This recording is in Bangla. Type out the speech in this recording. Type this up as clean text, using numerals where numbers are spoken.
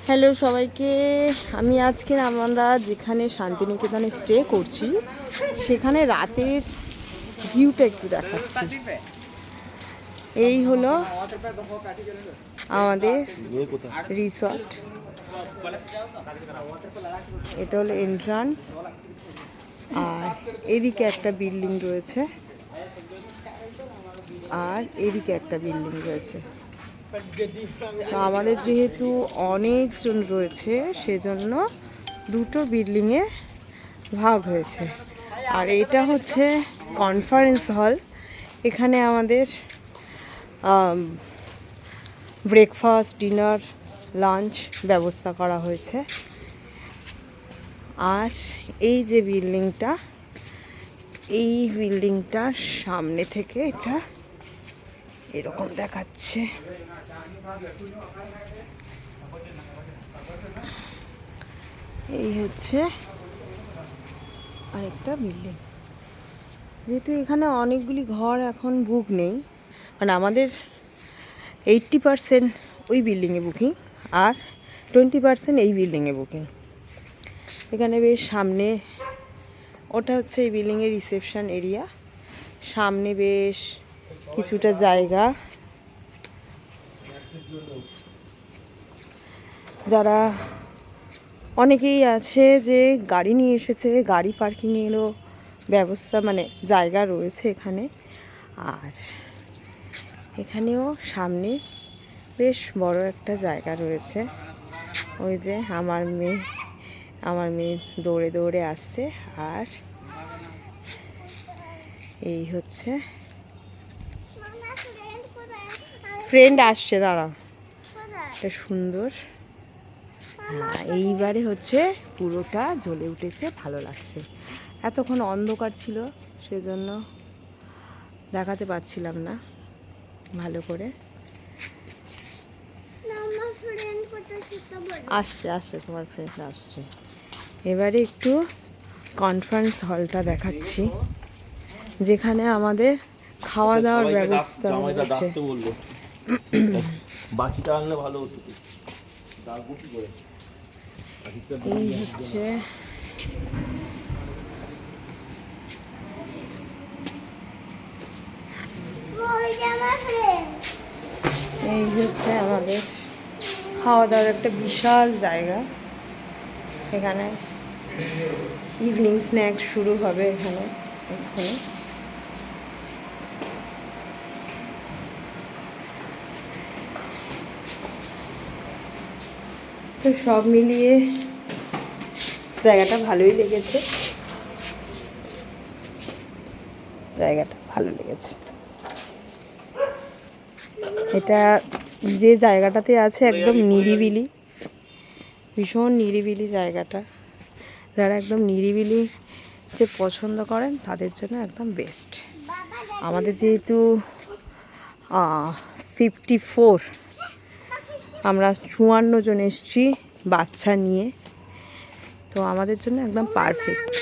হ্যালো সবাইকে, আমি আজকে আমরা যেখানে শান্তিনিকেতনে স্টে করছি সেখানে রাতের ভিউটা একটু দেখাচ্ছি। এই হলো আমাদের রিসর্ট, এটা হলো এন্ট্রান্স, আর এদিকে একটা বিল্ডিং রয়েছে আর এদিকে একটা বিল্ডিং রয়েছে। তো আমাদের যেহেতু অনেকজন রয়েছে সেজন্য দুটো বিল্ডিংয়ে ভাগ হয়েছে। আর এটা হচ্ছে কনফারেন্স হল, এখানে আমাদের ব্রেকফাস্ট, ডিনার, লাঞ্চ ব্যবস্থা করা হয়েছে। আর এই যে বিল্ডিংটা, এই বিল্ডিংটার সামনে থেকে এটা এরকম দেখাচ্ছে। এই হচ্ছে আরেকটা বিল্ডিং। যেহেতু এখানে অনেকগুলি ঘর এখন বুক নেই, মানে আমাদের 80% ওই বিল্ডিংয়ে বুকিং আর 20% এই বিল্ডিংয়ে বুকিং। এখানে বেশ সামনে, ওটা হচ্ছে এই বিল্ডিংয়ের রিসেপশন এরিয়া, সামনে বেশ কিছুটা জায়গা। যারা অনেকেই আছে যে গাড়ি নিয়ে এসেছে, গাড়ি পার্কিংয়েরও ব্যবস্থা, মানে জায়গা রয়েছে এখানে। আর এখানেও সামনে বেশ বড় একটা জায়গা রয়েছে। ওই যে আমার মেয়ে দৌড়ে দৌড়ে আসছে। আর এই হচ্ছে ফ্রেন্ড আসছে, দাঁড়া, এটা সুন্দর। এইবারে হচ্ছে পুরোটা জ্বলে উঠেছে, ভালো লাগছে। এতক্ষণ অন্ধকার ছিল সেজন্য দেখাতে পারছিলাম না ভালো করে। আসছে তোমার ফ্রেন্ড আসছে। এবারে একটু কনফারেন্স হলটা দেখাচ্ছি, যেখানে আমাদের খাওয়া দাওয়ার ব্যবস্থা রয়েছে। এই হচ্ছে আমাদের খাওয়া দাওয়ার একটা বিশাল জায়গা। এখানে ইভিনিং স্ন্যাক্স শুরু হবে এখানে এক্ষুনি। তো সব মিলিয়ে জায়গাটা ভালোই লেগেছে, জায়গাটা ভালো লেগেছে। এটা যে জায়গাটাতে আছে একদম নিরিবিলি, ভীষণ নিরিবিলি জায়গাটা। যারা একদম নিরিবিলিতে পছন্দ করেন তাদের জন্য একদম বেস্ট। আমাদের যেহেতু 54, আমরা 54 জন এসেছি বাচ্চা নিয়ে, তো আমাদের জন্য একদম পারফেক্ট।